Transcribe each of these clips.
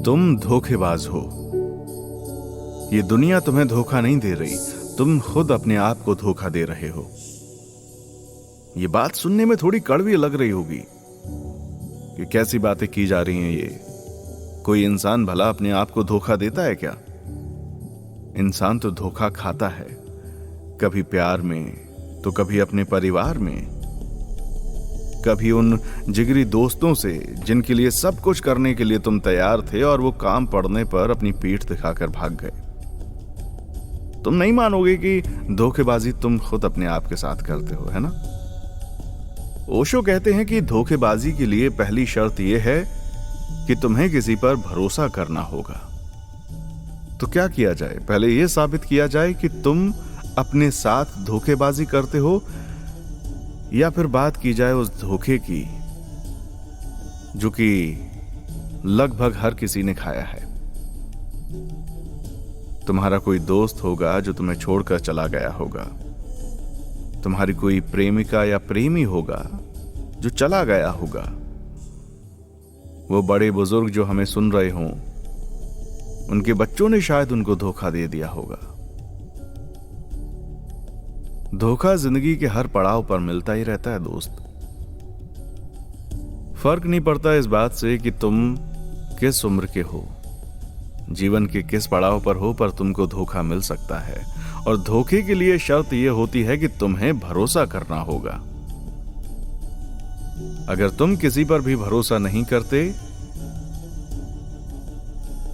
तुम धोखेबाज हो। ये दुनिया तुम्हें धोखा नहीं दे रही, तुम खुद अपने आप को धोखा दे रहे हो। ये बात सुनने में थोड़ी कड़वी लग रही होगी कि कैसी बातें की जा रही हैं ये। कोई इंसान भला अपने आप को धोखा देता है क्या? इंसान तो धोखा खाता है, कभी प्यार में तो कभी अपने परिवार में, कभी उन जिगरी दोस्तों से जिनके लिए सब कुछ करने के लिए तुम तैयार थे और वो काम पड़ने पर अपनी पीठ दिखाकर भाग गए। तुम नहीं मानोगे कि धोखेबाजी तुम खुद अपने आप के साथ करते हो, है ना? ओशो कहते हैं कि धोखेबाजी के लिए पहली शर्त यह है कि तुम्हें किसी पर भरोसा करना होगा। तो क्या किया जाए? पहले यह साबित किया जाए कि तुम अपने साथ धोखेबाजी करते हो, या फिर बात की जाए उस धोखे की जो कि लगभग हर किसी ने खाया है। तुम्हारा कोई दोस्त होगा जो तुम्हें छोड़कर चला गया होगा, तुम्हारी कोई प्रेमिका या प्रेमी होगा जो चला गया होगा, वो बड़े बुजुर्ग जो हमें सुन रहे हों, उनके बच्चों ने शायद उनको धोखा दे दिया होगा। धोखा जिंदगी के हर पड़ाव पर मिलता ही रहता है दोस्त। फर्क नहीं पड़ता इस बात से कि तुम किस उम्र के हो, जीवन के किस पड़ाव पर हो, पर तुमको धोखा मिल सकता है। और धोखे के लिए शर्त यह होती है कि तुम्हें भरोसा करना होगा। अगर तुम किसी पर भी भरोसा नहीं करते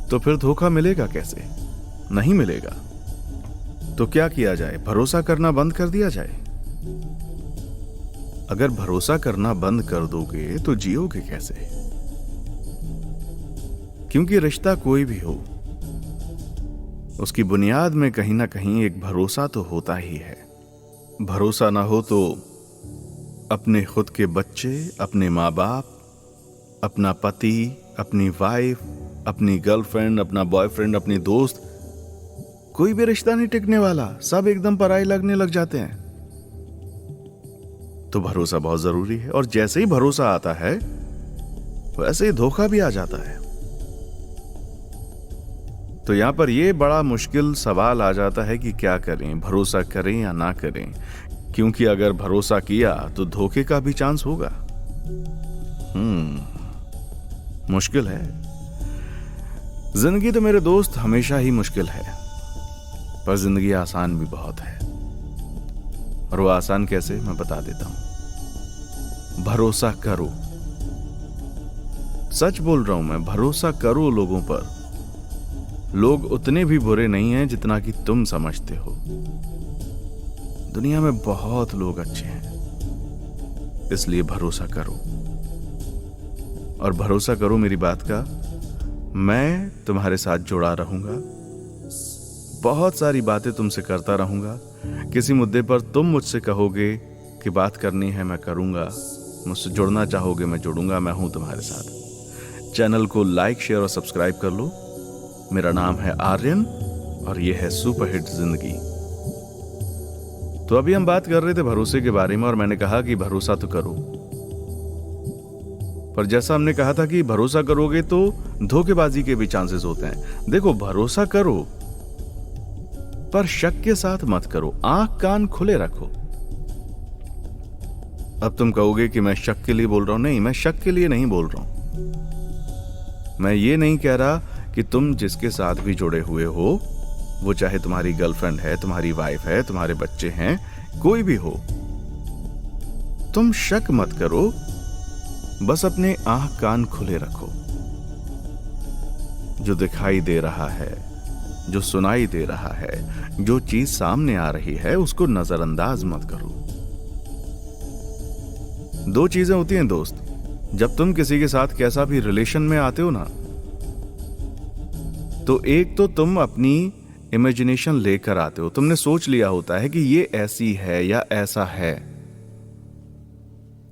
तो फिर धोखा मिलेगा कैसे? नहीं मिलेगा। तो क्या किया जाए? भरोसा करना बंद कर दिया जाए। अगर भरोसा करना बंद कर दोगे तो जियोगे कैसे? क्योंकि रिश्ता कोई भी हो, उसकी बुनियाद में कहीं ना कहीं एक भरोसा तो होता ही है। भरोसा ना हो तो अपने खुद के बच्चे, अपने माँ बाप, अपना पति, अपनी वाइफ, अपनी गर्लफ्रेंड, अपना बॉयफ्रेंड, अपनी दोस्त, कोई भी रिश्ता नहीं टिकने वाला। सब एकदम पराई लगने लग जाते हैं। तो भरोसा बहुत जरूरी है। और जैसे ही भरोसा आता है वैसे ही धोखा भी आ जाता है। तो यहां पर यह बड़ा मुश्किल सवाल आ जाता है कि क्या करें, भरोसा करें या ना करें। क्योंकि अगर भरोसा किया तो धोखे का भी चांस होगा। मुश्किल है। जिंदगी तो मेरे दोस्त हमेशा ही मुश्किल है, पर जिंदगी आसान भी बहुत है। और वो आसान कैसे, मैं बता देता हूं। भरोसा करो। सच बोल रहा हूं मैं, भरोसा करो लोगों पर। लोग उतने भी बुरे नहीं हैं जितना कि तुम समझते हो। दुनिया में बहुत लोग अच्छे हैं, इसलिए भरोसा करो। और भरोसा करो मेरी बात का, मैं तुम्हारे साथ जुड़ा रहूंगा। बहुत सारी बातें तुमसे करता रहूंगा। किसी मुद्दे पर तुम मुझसे कहोगे कि बात करनी है, मैं करूंगा। मुझसे जुड़ना चाहोगे, मैं जुड़ूंगा। मैं हूं तुम्हारे साथ। चैनल को लाइक, शेयर और सब्सक्राइब कर लो। मेरा नाम है आर्यन और यह है सुपरहिट जिंदगी। तो अभी हम बात कर रहे थे भरोसे के बारे में, और मैंने कहा कि भरोसा तो करो। पर जैसा हमने कहा था कि भरोसा करोगे तो धोखेबाजी के भी चांसेस होते हैं। देखो, भरोसा करो पर शक के साथ मत करो। आंख कान खुले रखो। अब तुम कहोगे कि मैं शक के लिए बोल रहा हूं। नहीं, मैं शक के लिए नहीं बोल रहा हूं। मैं ये नहीं कह रहा कि तुम जिसके साथ भी जुड़े हुए हो, वो चाहे तुम्हारी गर्लफ्रेंड है, तुम्हारी वाइफ है, तुम्हारे बच्चे हैं, कोई भी हो, तुम शक मत करो। बस अपने आंख कान खुले रखो। जो दिखाई दे रहा है, जो सुनाई दे रहा है, जो चीज सामने आ रही है, उसको नजरअंदाज मत करो। दो चीजें होती हैं दोस्त, जब तुम किसी के साथ कैसा भी रिलेशन में आते हो ना, तो एक तो तुम अपनी इमेजिनेशन लेकर आते हो। तुमने सोच लिया होता है कि ये ऐसी है या ऐसा है,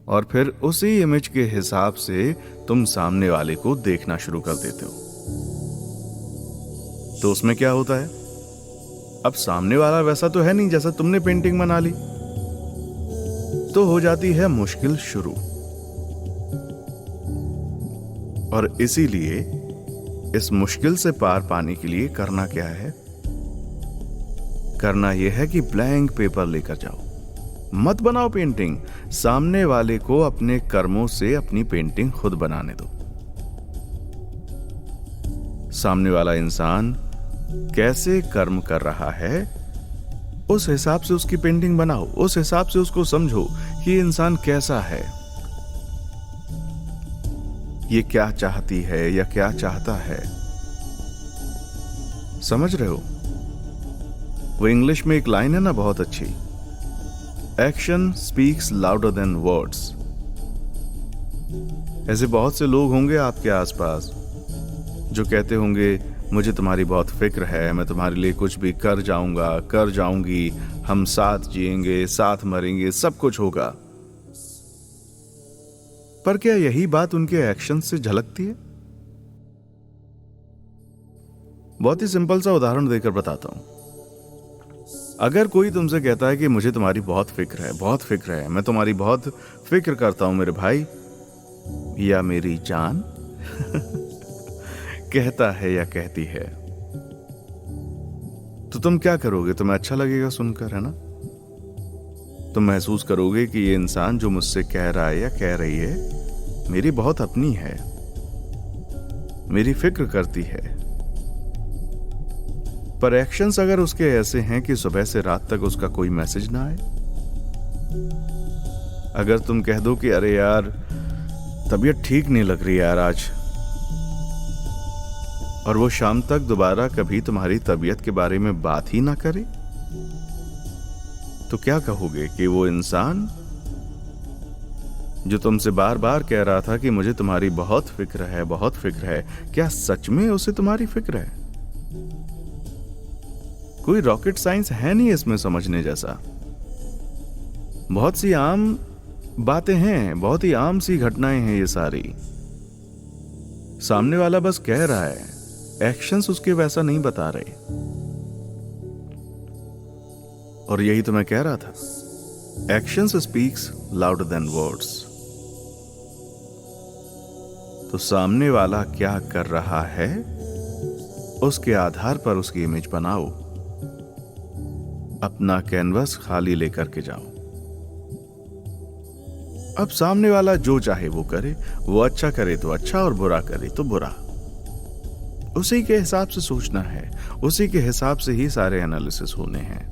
और फिर उसी इमेज के हिसाब से तुम सामने वाले को देखना शुरू कर देते हो। तो उसमें क्या होता है, अब सामने वाला वैसा तो है नहीं जैसा तुमने पेंटिंग बना ली। तो हो जाती है मुश्किल शुरू। और इसीलिए इस मुश्किल से पार पाने के लिए करना क्या है? करना यह है कि ब्लैंक पेपर लेकर जाओ, मत बनाओ पेंटिंग। सामने वाले को अपने कर्मों से अपनी पेंटिंग खुद बनाने दो। सामने वाला इंसान कैसे कर्म कर रहा है, उस हिसाब से उसकी पेंटिंग बनाओ। उस हिसाब से उसको समझो कि ये इंसान कैसा है, ये क्या चाहती है या क्या चाहता है। समझ रहे हो? वो इंग्लिश में एक लाइन है ना बहुत अच्छी, action speaks louder than words. ऐसे बहुत से लोग होंगे आपके आसपास जो कहते होंगे मुझे तुम्हारी बहुत फिक्र है, मैं तुम्हारे लिए कुछ भी कर जाऊंगा, कर जाऊंगी, हम साथ जिएंगे, साथ मरेंगे, सब कुछ होगा। पर क्या यही बात उनके एक्शन से झलकती है? बहुत ही सिंपल सा उदाहरण देकर बताता हूं। अगर कोई तुमसे कहता है कि मुझे तुम्हारी बहुत फिक्र है, बहुत फिक्र है, मैं तुम्हारी बहुत फिक्र करता हूं मेरे भाई या मेरी जान कहता है या कहती है, तो तुम क्या करोगे? तुम्हें अच्छा लगेगा सुनकर, है ना? तुम महसूस करोगे कि ये इंसान जो मुझसे कह रहा है या कह रही है मेरी बहुत अपनी है, मेरी फिक्र करती है। पर एक्शंस अगर उसके ऐसे हैं कि सुबह से रात तक उसका कोई मैसेज ना आए, अगर तुम कह दो कि अरे यार तबीयत ठीक नहीं लग रही यार आज, और वो शाम तक दोबारा कभी तुम्हारी तबीयत के बारे में बात ही ना करे, तो क्या कहोगे कि वो इंसान जो तुमसे बार बार कह रहा था कि मुझे तुम्हारी बहुत फिक्र है, बहुत फिक्र है, क्या सच में उसे तुम्हारी फिक्र है? कोई रॉकेट साइंस है नहीं इसमें समझने जैसा। बहुत सी आम बातें हैं, बहुत ही आम सी घटनाएं हैं ये सारी। सामने वाला बस कह रहा है, एक्शंस उसके वैसा नहीं बता रहे। और यही तो मैं कह रहा था, actions speaks louder than words. तो सामने वाला क्या कर रहा है उसके आधार पर उसकी इमेज बनाओ। अपना कैनवस खाली लेकर के जाओ। अब सामने वाला जो चाहे वो करे, वो अच्छा करे तो अच्छा और बुरा करे तो बुरा। उसी के हिसाब से सोचना है, उसी के हिसाब से ही सारे एनालिसिस होने हैं।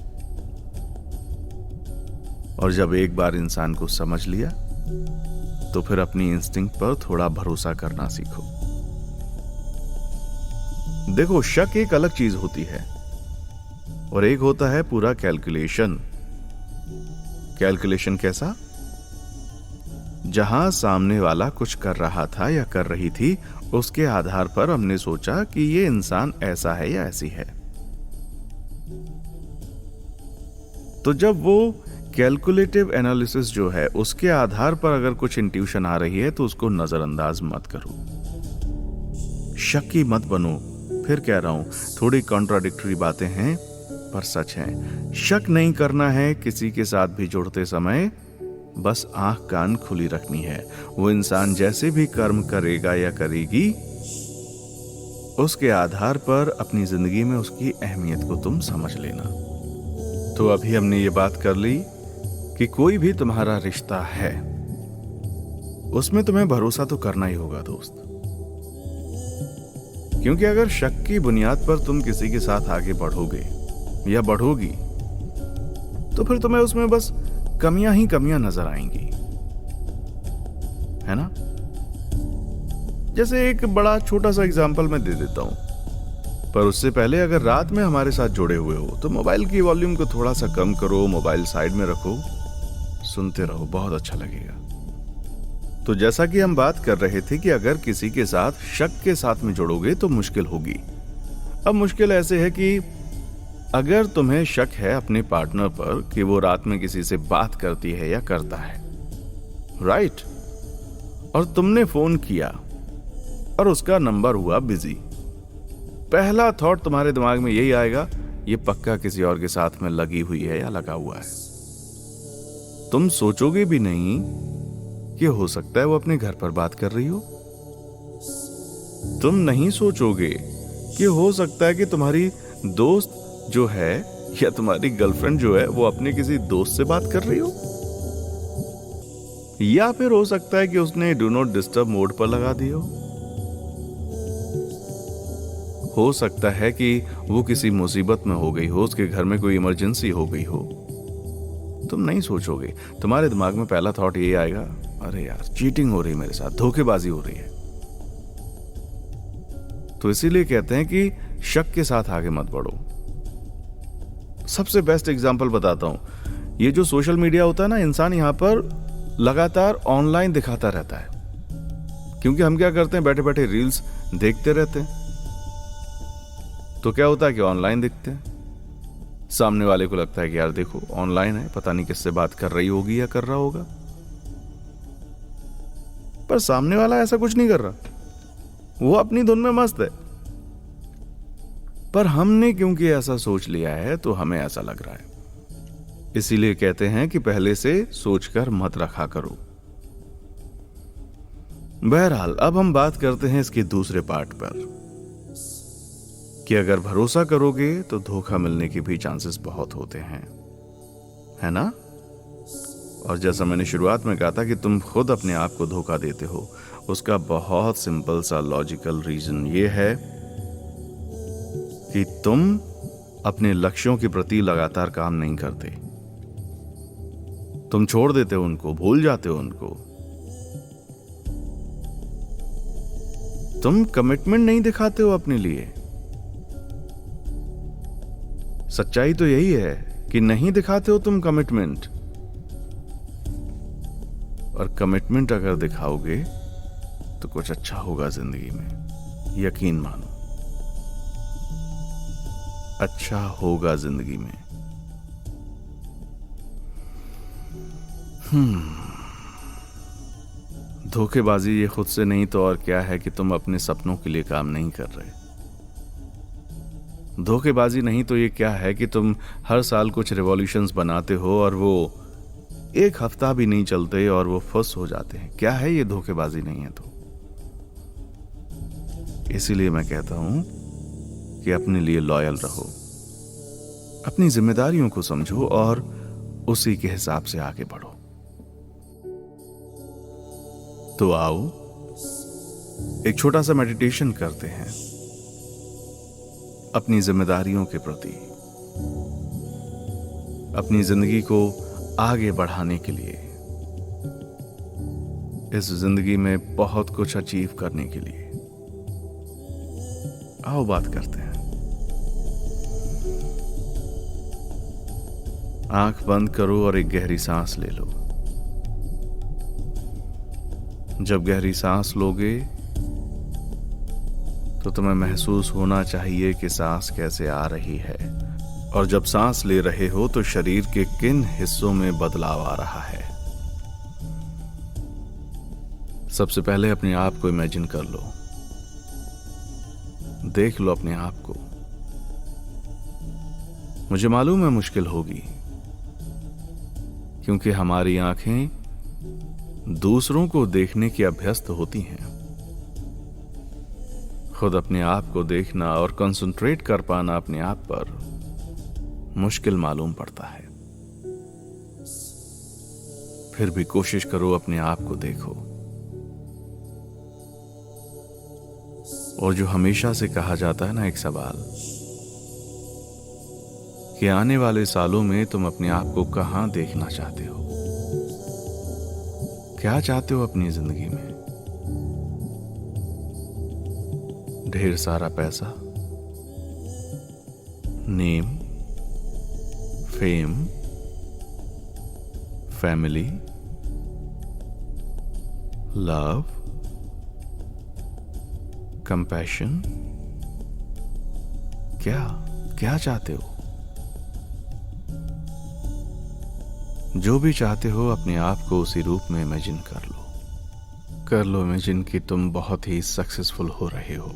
और जब एक बार इंसान को समझ लिया तो फिर अपनी इंस्टिंक्ट पर थोड़ा भरोसा करना सीखो। देखो, शक एक अलग चीज होती है और एक होता है पूरा कैलकुलेशन। कैलकुलेशन कैसा? जहां सामने वाला कुछ कर रहा था या कर रही थी, उसके आधार पर हमने सोचा कि ये इंसान ऐसा है या ऐसी है। तो जब वो कैलकुलेटिव एनालिसिस जो है उसके आधार पर अगर कुछ इंट्यूशन आ रही है तो उसको नजरअंदाज मत करो, शक्की मत बनो। फिर कह रहा हूं, थोड़ी कॉन्ट्राडिक्टरी बातें हैं पर सच हैं। शक नहीं करना है किसी के साथ भी जुड़ते समय, बस आंख कान खुली रखनी है। वो इंसान जैसे भी कर्म करेगा या करेगी, उसके आधार पर अपनी जिंदगी में उसकी अहमियत को तुम समझ लेना। तो अभी हमने ये बात कर ली कि कोई भी तुम्हारा रिश्ता है, उसमें तुम्हें भरोसा तो करना ही होगा दोस्त। क्योंकि अगर शक की बुनियाद पर तुम किसी के साथ आगे बढ़ोगे या बढ़ोगी, तो फिर तुम्हें उसमें बस कमियां ही कमियां नजर आएंगी, है ना? जैसे एक बड़ा छोटा सा एग्जांपल मैं दे देता हूं, पर उससे पहले अगर रात में हमारे साथ जुड़े हुए हो तो मोबाइल की वॉल्यूम को थोड़ा सा कम करो, मोबाइल साइड में रखो, सुनते रहो, बहुत अच्छा लगेगा। तो जैसा कि हम बात कर रहे थे कि अगर किसी के साथ शक के साथ में जुड़ोगे तो मुश्किल होगी। अब मुश्किल ऐसे है कि अगर तुम्हें शक है अपने पार्टनर पर कि वो रात में किसी से बात करती है या करता है, राइट, और तुमने फोन किया और उसका नंबर हुआ बिजी, पहला थॉट तुम्हारे दिमाग में यही आएगा, ये पक्का किसी और के साथ में लगी हुई है या लगा हुआ है। तुम सोचोगे भी नहीं कि हो सकता है वो अपने घर पर बात कर रही हो। तुम नहीं सोचोगे कि हो सकता है कि तुम्हारी दोस्त जो है या तुम्हारी गर्लफ्रेंड जो है वो अपने किसी दोस्त से बात कर रही हो, या फिर हो सकता है कि उसने डू नॉट डिस्टर्ब मोड पर लगा दी हो सकता है कि वो किसी मुसीबत में हो गई हो, उसके घर में कोई इमरजेंसी हो गई हो। तुम नहीं सोचोगे, तुम्हारे दिमाग में पहला थॉट ये आएगा, अरे यार चीटिंग हो रही है मेरे साथ, धोखेबाजी हो रही है। तो इसीलिए कहते हैं कि शक के साथ आगे मत बढ़ो। सबसे बेस्ट एग्जांपल बताता हूं, ये जो सोशल मीडिया होता है ना, इंसान यहां पर लगातार ऑनलाइन दिखाता रहता है, क्योंकि हम क्या करते हैं, बैठे बैठे रील्स देखते रहते हैं। तो क्या होता है कि ऑनलाइन दिखते हैं, सामने वाले को लगता है कि यार देखो ऑनलाइन है, पता नहीं किससे बात कर रही होगी या कर रहा होगा, पर सामने वाला ऐसा कुछ नहीं कर रहा, वो अपनी धुन में मस्त है। पर हमने क्योंकि ऐसा सोच लिया है तो हमें ऐसा लग रहा है। इसीलिए कहते हैं कि पहले से सोचकर मत रखा करो। बहरहाल अब हम बात करते हैं इसके दूसरे पार्ट पर, कि अगर भरोसा करोगे तो धोखा मिलने के भी चांसेस बहुत होते हैं, है ना। और जैसा मैंने शुरुआत में कहा था कि तुम खुद अपने आप को धोखा देते हो, उसका बहुत सिंपल सा लॉजिकल रीजन ये है कि तुम अपने लक्ष्यों के प्रति लगातार काम नहीं करते। तुम छोड़ देते हो उनको, भूल जाते हो उनको। तुम कमिटमेंट नहीं दिखाते हो अपने लिए। सच्चाई तो यही है कि नहीं दिखाते हो तुम कमिटमेंट। और कमिटमेंट अगर दिखाओगे तो कुछ अच्छा होगा जिंदगी में, यकीन मानो, अच्छा होगा जिंदगी में। धोखेबाजी ये खुद से नहीं तो और क्या है कि तुम अपने सपनों के लिए काम नहीं कर रहे। धोखेबाजी नहीं तो ये क्या है कि तुम हर साल कुछ रिवॉल्यूशंस बनाते हो और वो एक हफ्ता भी नहीं चलते और वो फुस हो जाते हैं। क्या है ये धोखेबाजी नहीं है तो। इसीलिए मैं कहता हूं कि अपने लिए लॉयल रहो, अपनी जिम्मेदारियों को समझो और उसी के हिसाब से आगे बढ़ो। तो आओ एक छोटा सा मेडिटेशन करते हैं अपनी जिम्मेदारियों के प्रति, अपनी जिंदगी को आगे बढ़ाने के लिए, इस जिंदगी में बहुत कुछ अचीव करने के लिए। आओ बात करते हैं। आंख बंद करो और एक गहरी सांस ले लो। जब गहरी सांस लोगे तो तुम्हें महसूस होना चाहिए कि सांस कैसे आ रही है, और जब सांस ले रहे हो तो शरीर के किन हिस्सों में बदलाव आ रहा है। सबसे पहले अपने आप को इमेजिन कर लो, देख लो अपने आप को। मुझे मालूम है मुश्किल होगी, क्योंकि हमारी आंखें दूसरों को देखने की अभ्यस्त होती हैं। खुद अपने आप को देखना और कंसंट्रेट कर पाना अपने आप पर मुश्किल मालूम पड़ता है। फिर भी कोशिश करो, अपने आप को देखो। और जो हमेशा से कहा जाता है ना एक सवाल, कि आने वाले सालों में तुम अपने आप को कहां देखना चाहते हो, क्या चाहते हो अपनी जिंदगी में? ढेर सारा पैसा, name, fame, family, love, compassion, क्या क्या चाहते हो? जो भी चाहते हो अपने आप को उसी रूप में इमेजिन कर लो इमेजिन कि तुम बहुत ही सक्सेसफुल हो रहे हो,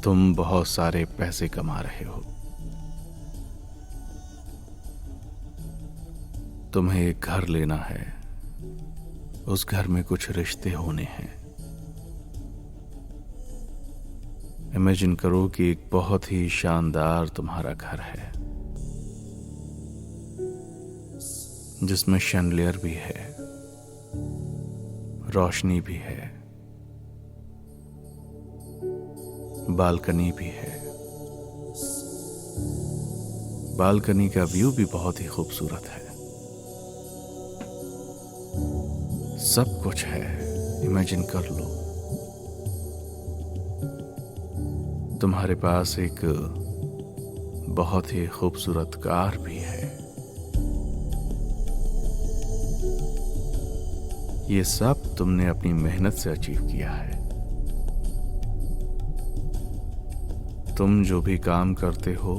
तुम बहुत सारे पैसे कमा रहे हो, तुम्हें एक घर लेना है, उस घर में कुछ रिश्ते होने हैं, इमेजिन करो कि एक बहुत ही शानदार तुम्हारा घर है जिसमें शैंडलियर भी है, रोशनी भी है, बालकनी भी है। बालकनी का व्यू भी बहुत ही खूबसूरत है। सब कुछ है, इमेजिन कर लो। तुम्हारे पास एक बहुत ही खूबसूरत कार भी है। ये सब तुमने अपनी मेहनत से अचीव किया है। तुम जो भी काम करते हो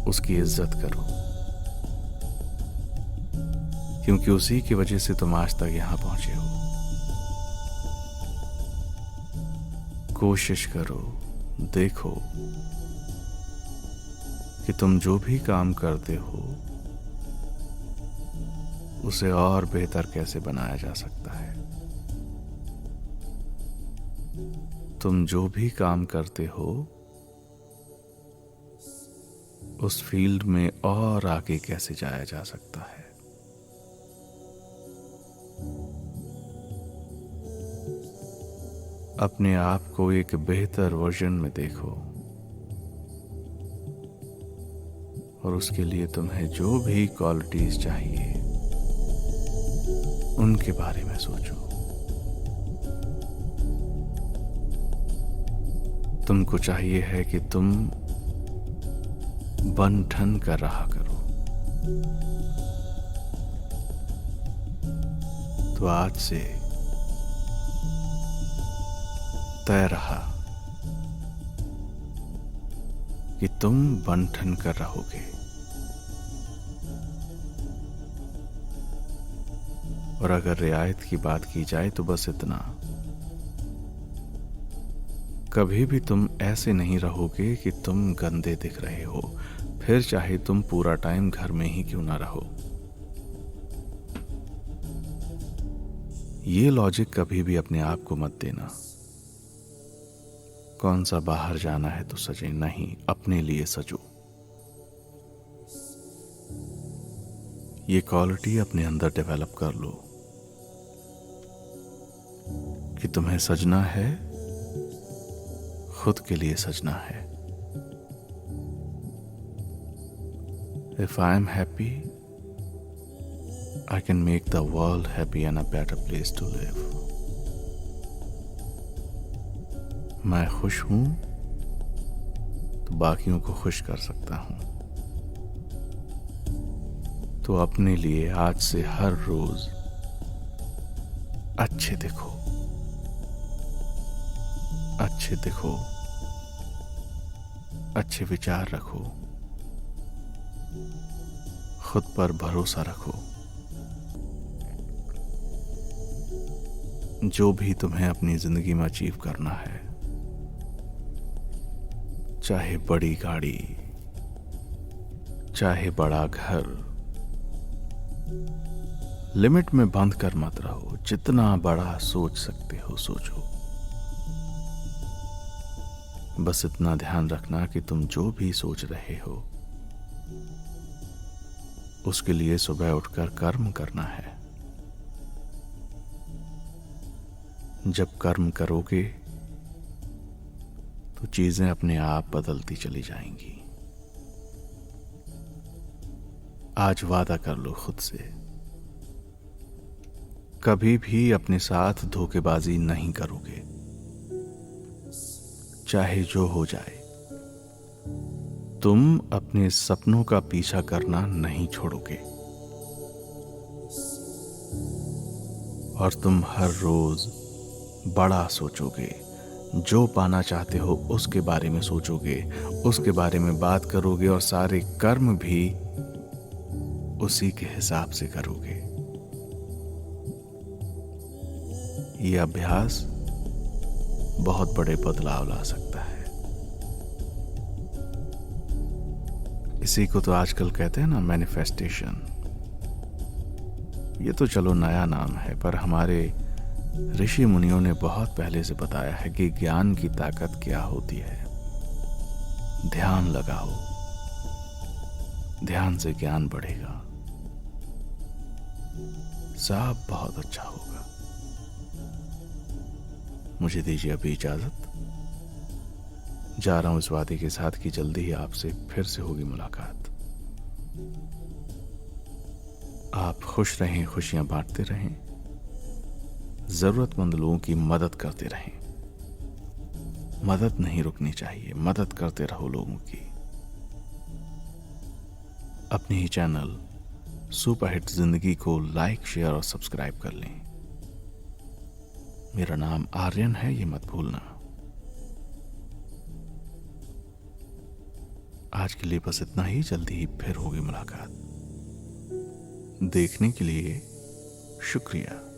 उसकी इज्जत करो, क्योंकि उसी की वजह से तुम आज तक यहां पहुंचे हो। कोशिश करो, देखो कि तुम जो भी काम करते हो उसे और बेहतर कैसे बनाया जा सकता है। तुम जो भी काम करते हो उस फील्ड में और आगे कैसे जाया जा सकता है। अपने आप को एक बेहतर वर्जन में देखो और उसके लिए तुम्हें जो भी क्वालिटीज चाहिए उनके बारे में सोचो। तुमको चाहिए है कि तुम बन ठन कर रहा करो। तो आज से तय रहा कि तुम बन ठन कर रहोगे। और अगर रियायत की बात की जाए तो बस इतना, कभी भी तुम ऐसे नहीं रहोगे कि तुम गंदे दिख रहे हो, फिर चाहे तुम पूरा टाइम घर में ही क्यों ना रहो। ये लॉजिक कभी भी अपने आप को मत देना। कौन सा बाहर जाना है तो सजे, नहीं, अपने लिए सजो। ये क्वालिटी अपने अंदर डेवलप कर लो कि तुम्हें सजना है, खुद के लिए सजना है। If I am happy, I can make the world happy and a better place to live. मैं खुश हूं तो बाकियों को खुश कर सकता हूं। तो अपने लिए आज से हर रोज अच्छे दिखो, अच्छे दिखो, अच्छे विचार रखो, खुद पर भरोसा रखो। जो भी तुम्हें अपनी जिंदगी में अचीव करना है, चाहे बड़ी गाड़ी, चाहे बड़ा घर, लिमिट में बंद कर मत रहो। जितना बड़ा सोच सकते हो सोचो। बस इतना ध्यान रखना कि तुम जो भी सोच रहे हो उसके लिए सुबह उठकर कर्म करना है। जब कर्म करोगे तो चीजें अपने आप बदलती चली जाएंगी। आज वादा कर लो खुद से, कभी भी अपने साथ धोखेबाजी नहीं करोगे। चाहे जो हो जाए, तुम अपने सपनों का पीछा करना नहीं छोड़ोगे। और तुम हर रोज बड़ा सोचोगे। जो पाना चाहते हो उसके बारे में सोचोगे, उसके बारे में बात करोगे और सारे कर्म भी उसी के हिसाब से करोगे। ये अभ्यास बहुत बड़े बदलाव ला सकता है। इसी को तो आजकल कहते हैं ना, मैनिफेस्टेशन। ये तो चलो नया नाम है, पर हमारे ऋषि मुनियों ने बहुत पहले से बताया है कि ज्ञान की ताकत क्या होती है। ध्यान लगाओ, ध्यान से ज्ञान बढ़ेगा, सब बहुत अच्छा होगा। मुझे दीजिए अभी इजाजत। जा रहा हूं इस वादे के साथ कि जल्दी ही आपसे फिर से होगी मुलाकात। आप खुश रहें, खुशियां बांटते रहें, जरूरतमंद लोगों की मदद करते रहें। मदद नहीं रुकनी चाहिए, मदद करते रहो लोगों की। अपने ही चैनल सुपरहिट जिंदगी को लाइक, शेयर और सब्सक्राइब कर लें। मेरा नाम आर्यन है, ये मत भूलना। आज के लिए बस इतना ही, जल्दी ही फिर होगी मुलाकात। देखने के लिए शुक्रिया।